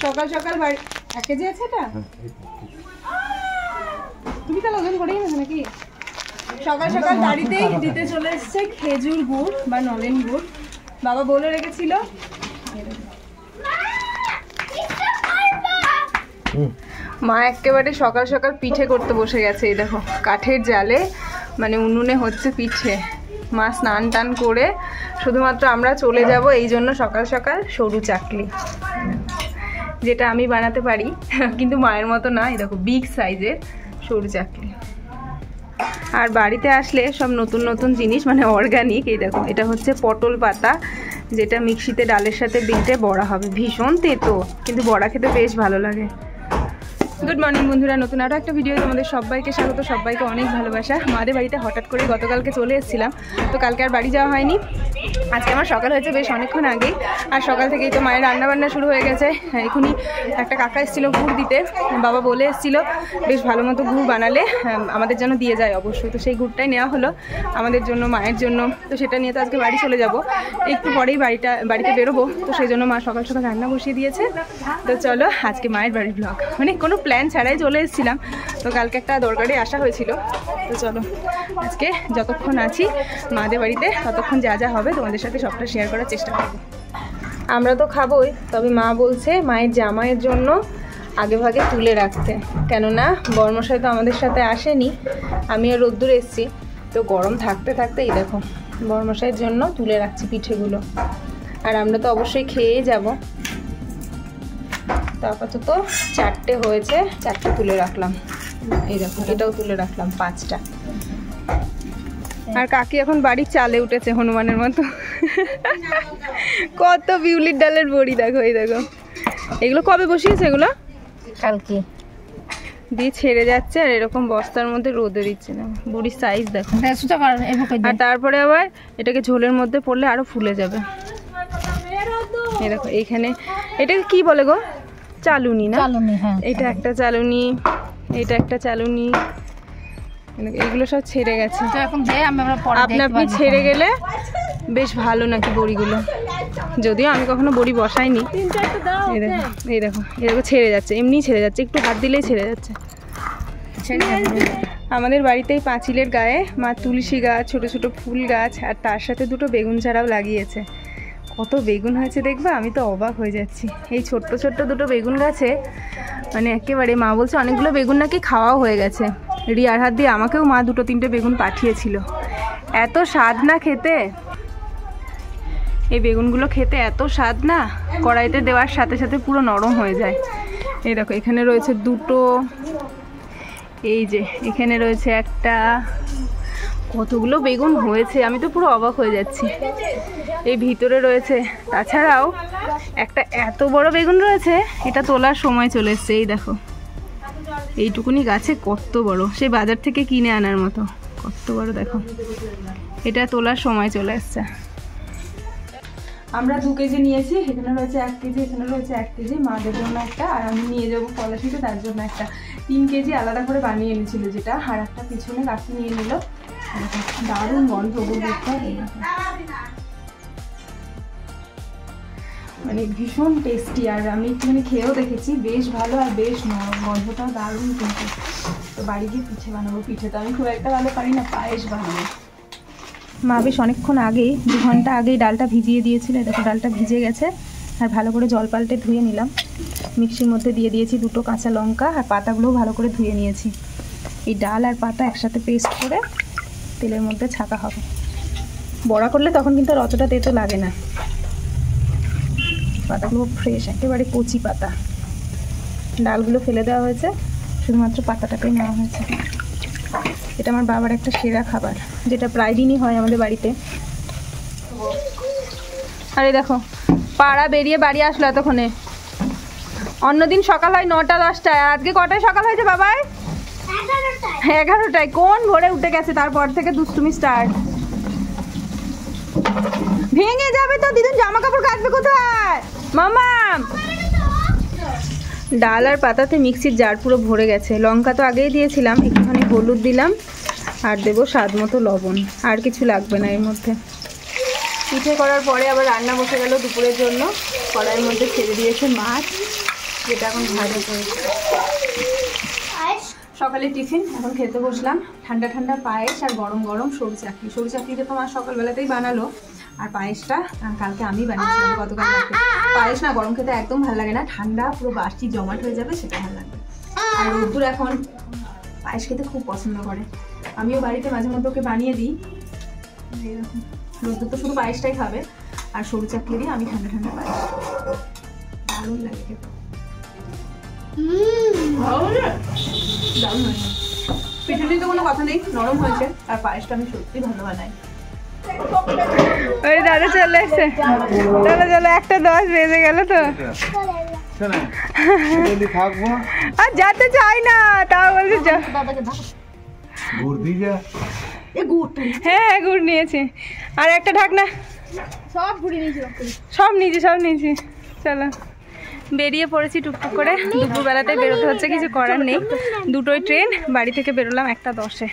সকাল সকাল বাড়ি 1 কেজি আছে এটা? তুমি তাহলে ওজন করেই না নাকি? সকাল সকাল বাড়িতেই দিতে চলে এসছে খেজুর গুড় বা নলেন গুড়। বাবা বলে রেখেছিল। মা একেবারে সকাল সকাল পিঠে করতে বসে গেছে। এই দেখো কাঠের জালে মানে উনুনে হচ্ছে পিঠে। মা স্নান টান করে শুধুমাত্র আমরা চলে যাব এই জন্য সকাল সকাল সরু চাকলি, যেটা আমি বানাতে পারি কিন্তু মায়ের মতো না। এই দেখো বিগ সাইজের সরু চাকলি। আর বাড়িতে আসলে সব নতুন নতুন জিনিস মানে অর্গানিক। এই দেখো এটা হচ্ছে পটল পাতা, যেটা মিক্সিতে ডালের সাথে বেটে বড়া হবে। ভীষণ তেতো কিন্তু বড়া খেতে বেশ ভালো লাগে। গুড মর্নিং বন্ধুরা, নতুন আরও একটা ভিডিও তোমাদের সবাইকে স্বাগত, সবাইকে অনেক ভালোবাসা। মাদের বাড়িতে হঠাৎ করে গতকালকে চলে এসেছিলাম, তো কালকে আর বাড়ি যাওয়া হয়নি। আজকে আমার সকাল হয়েছে বেশ অনেকক্ষণ আগেই, আর সকাল থেকেই তো মায়ের রান্নাবান্না শুরু হয়ে গেছে। এখনই একটা কাকা এসেছিলো গুড় দিতে, বাবা বলে এসেছিলো বেশ ভালো মতো গুড় বানালে আমাদের জন্য দিয়ে যায় অবশ্যই। তো সেই গুড়টাই নেওয়া হলো আমাদের জন্য, মায়ের জন্য। তো সেটা নিয়ে তো আজকে বাড়ি চলে যাব, একটু পরেই বাড়িতে বেরোবো। তো সেই জন্য মা সকাল সকাল রান্না বসিয়ে দিয়েছে। তো চলো আজকে মায়ের বাড়ির ব্লগ, মানে কোনো প্ল্যান ছাড়াই চলে এসেছিলাম। তো কালকে একটা দরকারে আসা হয়েছিল। তো চলো আজকে যতক্ষণ আছি মাদের বাড়িতে ততক্ষণ যা যা হবে তোমাদের সাথে সবটা শেয়ার করার চেষ্টা করব। আমরা তো খাবোই, তবে মা বলছে মায়ের জামাইয়ের জন্য আগে ভাগে তুলে রাখতে, কেননা বর্মশাই তো আমাদের সাথে আসেনি, আমি আর রোদ্দুর এসেছি। তো গরম থাকতে থাকতে এই দেখো বর্মশাইয়ের জন্য তুলে রাখছি পিঠেগুলো, আর আমরা তো অবশ্যই খেয়েই যাব। তো আপাতত 4টে হয়েছে, 4টে তুলে রাখলাম। এই দেখো এটাও তুলে রাখলাম 5টা। আর কাকি এখন বাড়ির চালে উঠেছে হনুমানের মতো। কত বিউলির ডালের বড়ি দেখো, এই দেখো। এগুলো কবে বসিয়েছে? এগুলো কালকে দিয়ে ছেড়ে যাচ্ছে, আর এরকম বস্তার মধ্যে রোদে দিচ্ছে না। বড়ির সাইজ দেখো। আর তারপরে আবার এটাকে ঝোলের মধ্যে পড়লে আরো ফুলে যাবে। এই দেখো এইখানে এটাকে কি বলে গো? চালুনি না? এটা একটা চালুনি, এটা একটা চালুনি। এগুলো সব ছেড়ে গেছে। আপনা আপনি ছেড়ে গেলে বেশ ভালো নাকি বড়িগুলো, যদিও আমি কখনো বড়ি বসাইনি। এই দেখো এরকম ছেড়ে যাচ্ছে, এমনি ছেড়ে যাচ্ছে, একটু হাত দিলেই ছেড়ে যাচ্ছে। আমাদের বাড়িতেই পাঁচিলের গায়ে মা তুলসী গাছ, ছোট ছোট ফুল গাছ, আর তার সাথে 2টো বেগুন চারাও লাগিয়েছে। কত বেগুন হয়েছে দেখবা, আমি তো অবাক হয়ে যাচ্ছি। এই ছোট্ট ছোট্ট 2টো বেগুন গাছে মানে একেবারে মা বলছে অনেকগুলো বেগুন নাকি খাওয়াও হয়ে গেছে। রিয়ার হাত দিয়ে আমাকেও মা 2-3টে বেগুন পাঠিয়েছিল। এত স্বাদ না খেতে, এই বেগুনগুলো খেতে এত স্বাদ না, কড়াইতে দেওয়ার সাথে সাথে পুরো নরম হয়ে যায়। এই দেখো এখানে রয়েছে 2টো, এই যে এখানে রয়েছে একটা। কতগুলো বেগুন হয়েছে, আমি তো পুরো অবাক হয়ে যাচ্ছি। এই ভিতরে রয়েছে, তাছাড়াও একটা এত বড় বেগুন রয়েছে, এটা তোলার সময় চলে এসছে। এই দেখো এইটুকুনি গাছে কত বড়, সেই বাজার থেকে কিনে আনার মতো কত বড় দেখো। এটা তোলার সময় চলে এসছে। আমরা 2 কেজি নিয়েছি, এখানে রয়েছে 1 কেজি, এখানে রয়েছে 1 কেজি। মাদের জন্য একটা, আর আমি নিয়ে যাবো পলাশিতে, তার জন্য একটা। 3 কেজি আলাদা করে বানিয়ে এনেছিল যেটা, আর একটা পিছনে কাকি নিয়ে নিল। দারুণ গন্ধ গুড়টা, মানে ভীষণ টেস্টি। আর আমি একটুখানি খেয়েও দেখেছি, বেশ ভালো আর বেশ নরম, গন্ধটাও দারুণ। কিন্তু তো বাড়ি গিয়ে পিঠে বানাবো। পিঠে তো আমি খুব একটা ভালো পারি না, পায়েস বানাবো। মা বেশ অনেকক্ষণ আগেই, 2 ঘন্টা আগেই ডালটা ভিজিয়ে দিয়েছিল। দেখো ডালটা ভিজে গেছে, আর ভালো করে জল পাল্টে ধুয়ে নিলাম। মিক্সির মধ্যে দিয়ে দিয়েছি 2টো কাঁচা লঙ্কা, আর পাতাগুলোও ভালো করে ধুয়ে নিয়েছি। এই ডাল আর পাতা একসাথে পেস্ট করে তেলের মধ্যে ছাকা হবে। বড়া করলে তখন কিন্তু আর অতটা তেতো লাগে না। পাতাগুলো ফ্রেশ, একেবারে কচি পাতা। ডালগুলো ফেলে দেওয়া হয়েছে, শুধুমাত্র পাতাটাকেই নেওয়া হয়েছে। এটা আমার বাবার একটা সেরা খাবার, যেটা প্রায় দিনই হয় আমাদের বাড়িতে। আরে দেখো পাড়া বেরিয়ে বাড়ি আসলো এতক্ষণে। অন্যদিন সকাল হয় 9টা-10টায়, আজকে কটায় সকাল হয়েছে বাবাই? 11টায়। কোন ভোরে উঠে গেছে, তারপর থেকে দুষ্টুমি স্টার্ট। ভেঙে যাবে তো, দিদুন জামা কাপড় কাচবে কোথায় মামা? ডাল আর পাতাতে মিক্সির জার পুরো ভরে গেছে। লঙ্কা তো আগেই দিয়েছিলাম, একটুখানি হলুদ দিলাম, আর দেবো স্বাদ মতো লবণ। আর কিছু লাগবে না এর মধ্যে। পিঠে করার পরে আবার রান্না বসে গেল দুপুরের জন্য। কড়াইয়ের মধ্যে ছেড়ে দিয়েছে মাছ, যেটা এখন ভাজা করেছে। সকালে টিফিন এখন খেতে বসলাম, ঠান্ডা ঠান্ডা পায়েস আর গরম গরম সরু চাকরি। সরু চাকরিটা তো আমার সকালবেলাতেই বানালো, আর পায়েসটা কালকে আমি বানিয়েছিলাম গতকাল রাতে। পায়েস না গরম খেতে একদম ভালো লাগে না, ঠান্ডা পুরো বাসি জমাট হয়ে যাবে সেটা ভালো লাগবে। আর রোদ্দুর এখন পায়েস খেতে খুব পছন্দ করে, আমিও বাড়িতে মাঝে মধ্যে ওকে বানিয়ে দিই। এইরকম রোদ্দুর তো শুধু পায়েসটাই খাবে, আর সরু চাকরি দিয়ে আমি ঠান্ডা ঠান্ডা পায়েস, দারুণ লাগে খেতে। দারুণ হয়েছে, পিঠুলি তো কোনো কথা নেই, নরম হয়েছে। আর পায়েসটা আমি সত্যি ভালো বানাই। ওই দাদা চলে এসছে, দাদা চলো 1:10 বেজে গেল তো, আর যেতে চাই না, তাও বলছি হ্যাঁ গুড় নিয়েছি, আর একটা ঢাকনা সব ঘুরে নিয়েছি, সব নিয়েছি। চলো বেরিয়ে পড়েছি টুকটুক করে, দুপুরবেলাতে বেরোতে হচ্ছে, কিছু করার নেই। দুটোই ট্রেন, বাড়ি থেকে বেরোলাম 1:10-এ।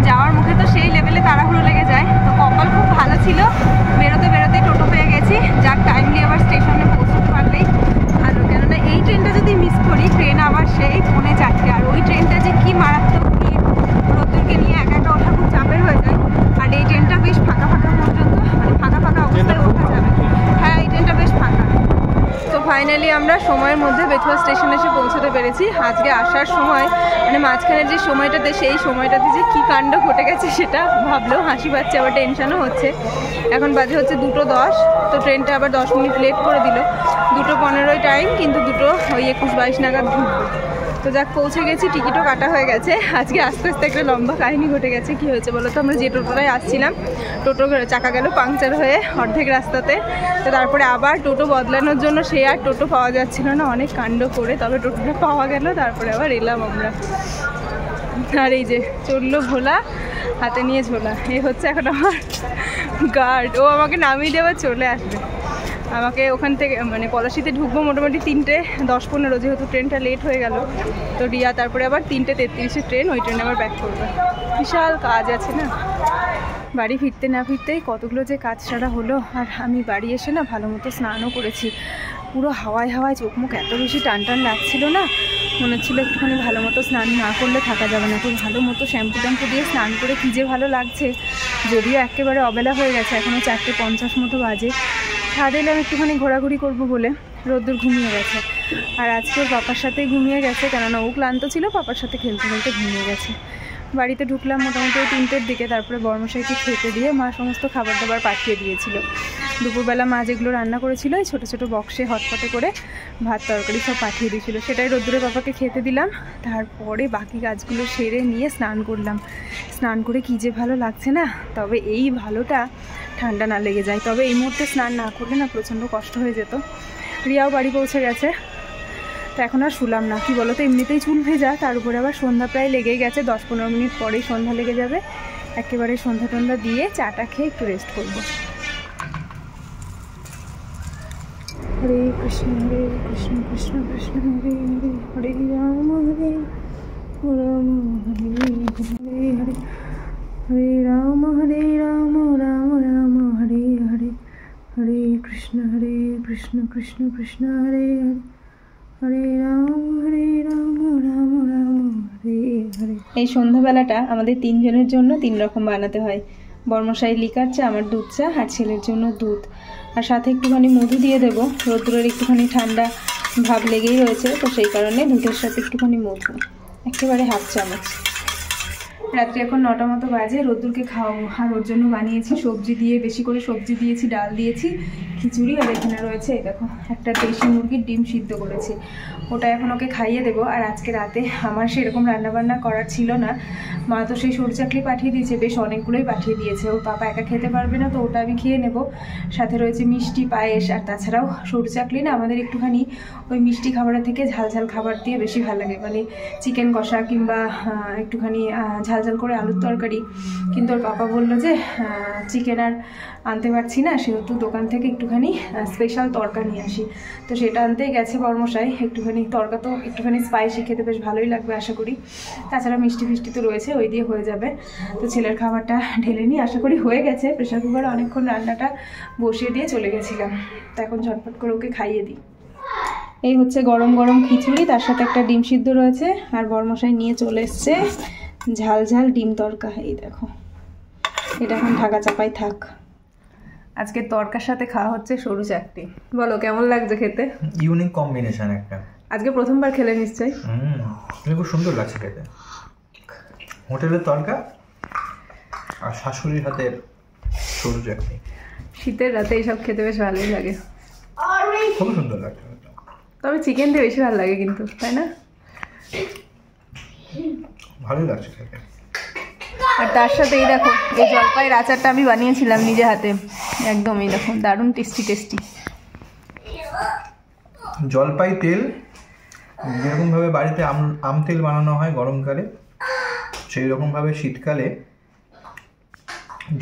যাওয়ার মুখে তো সেই লেভেলে তাড়াহুড়ো লেগে যায়, তো কপাল খুব ভালো ছিল, বেরোতে বেরোতে টোটো পেয়ে গেছি। যাক টাইমলি আবার স্টেশনে পৌঁছতে পারলেই ভালো, কেননা এই ট্রেনটা যদি মিস করি, ট্রেন আবার সেই 3:45, আর ওই ট্রেনটা যে কি মারাত্মক ভিড়, রোদ্দুরকে নিয়ে একা একা ওঠা খুব চাপের হয়ে যায়। আর এই ট্রেনটা বেশ ফাঁকা পর্যন্ত, মানে ফাঁকা অবস্থায় ওঠা যাবে। হ্যাঁ এই ট্রেনটা বেশ ফাঁকা। তো ফাইনালি আমরা সময়ের মধ্যে বেথুয়া স্টেশনে এসে পৌঁছতে পেরেছি। আজকে আসার সময় মানে মাঝখানের যে সময়টাতে, সেই সময়টাতে যে কী কাণ্ড ঘটে গেছে সেটা ভাবলেও হাসি পাচ্ছে, আবার টেনশনও হচ্ছে। এখন বাজে হচ্ছে 2:10, তো ট্রেনটা আবার 10 মিনিট লেট করে দিল। 2:15 টাইম, কিন্তু 2:21-22 নাগাদ ঢুকবো। তো যাক পৌঁছে গেছি, টিকিটও কাটা হয়ে গেছে। আজকে আস্তে আস্তে একটা লম্বা কাহিনী ঘটে গেছে। কি হয়েছে বলো তো, আমরা যে টোটোটায় আসছিলাম, টোটো চাকা গেল পাংচার হয়ে অর্ধেক রাস্তাতে। তো তারপরে আবার টোটো বদলানোর জন্য সে আর টোটো পাওয়া যাচ্ছিল না, অনেক কাণ্ড করে তবে টোটোটা পাওয়া গেল। তারপরে আবার এলাম আমরা। আর এই যে চললো ভোলা, হাতে নিয়ে ঝোলা। এই হচ্ছে এখন আমার গার্ড, ও আমাকে নামিয়ে দেওয়া চলে আসবে। আমাকে ওখান থেকে মানে পলাশিতে ঢুকবো মোটামুটি 3:10-15, যেহেতু ট্রেনটা লেট হয়ে গেল। তো রিয়া তারপরে আবার 3:33-এর ট্রেন, ওই ট্রেনে আবার ব্যাক করবে। বিশাল কাজ আছে না, বাড়ি ফিরতে না ফিরতেই কতগুলো যে কাজ সারা হলো। আর আমি বাড়ি এসে না ভালো মতো স্নানও করেছি, পুরো হাওয়ায় চোখ মুখ এত বেশি টান লাগছিল না, মনে হচ্ছিলো একটুখানি ভালো মতো স্নান না করলে থাকা যাবে না। তো ভালো মতো শ্যাম্পু দিয়ে স্নান করে কী যে ভালো লাগছে, যদিও একেবারে অবেলা হয়ে গেছে, এখনও 4:50 মতো বাজে। ছাদে এলাম একটুখানি ঘোরাঘুরি করবো বলে, রোদ্দুর ঘুমিয়ে গেছে। আর আজকে ওর পাপার সাথেই ঘুমিয়ে গেছে, কেননা ও ক্লান্ত ছিল, পাপার সাথে খেলতে ঘুমিয়ে গেছে। বাড়িতে ঢুকলাম মোটামুটি 3টের দিকে। তারপরে বর্মশাইকে খেতে দিয়ে মা সমস্ত খাবার দাবার পাঠিয়ে দিয়েছিল। দুপুরবেলা মা যেগুলো রান্না করেছিল, এই ছোটো ছোটো বক্সে হটপটে করে ভাত তরকারি সব পাঠিয়ে দিয়েছিল, সেটাই রোদ্দুরে পাপাকে খেতে দিলাম। তারপরে বাকি কাজগুলো সেরে নিয়ে স্নান করলাম। স্নান করে কী যে ভালো লাগছে না, তবে এই ভালোটা ঠান্ডা না লেগে যায়। তবে এই মুহূর্তে স্নান না করলে না প্রচণ্ড কষ্ট হয়ে যেত। রিয়াও বাড়ি পৌঁছে গেছে, তো এখন আর শুলাম না। কি বলো তো, এমনিতেই চুল ভেজা, তার উপরে আবার সন্ধ্যা প্রায় লেগেই গেছে, 10-15 মিনিট পরেই সন্ধ্যা লেগে যাবে। একেবারে সন্ধ্যা টন্ধা দিয়ে চাটা খেয়ে একটু রেস্ট করবো। হরে কৃষ্ণ কৃষ্ণ কৃষ্ণ হরে হরে, হরে রাম হরে রাম হরে হরে, হরে রাম রাম রাম হরে হরে, হরে কৃষ্ণ কৃষ্ণ কৃষ্ণ হরে হরে, হরে রাম রাম রাম হরে হরে। এই সন্ধ্যাবেলাটা আমাদের 3 জনের জন্য 3 রকম বানাতে হয়। বর্মশাই লিকার চা, আমার দুধ চা, আর ছেলের জন্য দুধ, আর সাথে একটুখানি মধু দিয়ে দেবো। রোদ্দুরের একটুখানি ঠান্ডা ভাব লেগেই রয়েছে, তো সেই কারণে দুধের সাথে একটুখানি মধু, একেবারে 1/2 চামচ। রাত্রি এখন 9টা মতো বাজে, রোদ্দুরকে খাওয়াবো। আর ওর জন্য বানিয়েছি সবজি দিয়ে, বেশি করে সবজি দিয়েছি, ডাল দিয়েছি, খিচুড়ি, আর এখানে রয়েছে এই দেখো একটা দেশি মুরগির ডিম সিদ্ধ করেছি, ওটা এখন ওকে খাইয়ে দেবো। আর আজকে রাতে আমার সেরকম রান্নাবান্না করার ছিল না, মা তো সেই সরু চাকলি পাঠিয়ে দিয়েছে, বেশ অনেকগুলোই পাঠিয়ে দিয়েছে। ওর পাপা একা খেতে পারবে না, তো ওটা আমি খেয়ে নেব। সাথে রয়েছে মিষ্টি, পায়েস, আর তাছাড়াও সরু চাকলি না আমাদের একটুখানি ওই মিষ্টি খাবারের থেকে ঝাল ঝাল খাবার দিয়ে বেশি ভালো লাগে, মানে চিকেন কষা কিংবা একটুখানি ঝাল ঝাল করে আলুর তরকারি। কিন্তু ওর পাপা বললো যে চিকেন আর আনতে পারছি না, সেহেতু দোকান থেকে একটুখানি স্পেশাল তরকা নিয়ে আসি। তো সেটা আনতেই গেছে বর্মশাই। একটুখানি তরকা তো একটুখানি স্পাইসি, খেতে বেশ ভালোই লাগবে আশা করি। তাছাড়া মিষ্টি ফিষ্টি তো রয়েছে, ওই দিয়ে হয়ে যাবে। তো ছেলের খাবারটা ঢেলে নিই, আশা করি হয়ে গেছে। প্রেশার কুকারে অনেকক্ষণ রান্নাটা বসিয়ে দিয়ে চলে গেছিলাম, তো এখন ঝটপট করে ওকে খাইয়ে দিই। এই হচ্ছে গরম গরম খিচুড়ি, তার সাথে একটা ডিম সিদ্ধ রয়েছে, আর বরমশাই নিয়ে চলে এসছে ঝাল ঝাল ডিম তড়কা। এই দেখো, এটা এখন ঢাকা চাপাই থাক। আজকে তড়কার সাথে খাওয়া হচ্ছে সরু চাকতি। বলো কেমন লাগছে খেতে? ইউনিক কম্বিনেশন একটা। আজকে প্রথমবার খেলে নিশ্চয়ই? খুব সুন্দর লাগছে খেতে। হোটেলের তড়কা আর শাশুড়ির হাতের সরু চাকতি। শীতের রাতে এইসব খেতে বেশ ভালোই লাগে, খুব সুন্দর লাগছে। তবে চিকেন দিয়ে বেশি ভালো লাগে কিন্তু, তাই না? ভালোই লাগছে খেতে। আর তার সাথে এই দেখো, এই জলপাইয়ের আচারটা আমি বানিয়েছিলাম নিজে হাতে, একদম এই দেখো দারুণ টেস্টি টেস্টি। জলপাই তেল যেরকমভাবে বাড়িতে আম তেল বানানো হয় গরমকালে, সেই রকমভাবে শীতকালে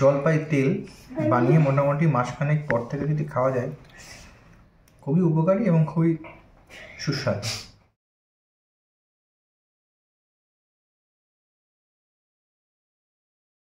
জলপাই তেল বানিয়ে মোটামুটি মাসখানেক পর থেকে যদি খাওয়া যায়, খুবই উপকারী এবং খুবই সুস্বাদু।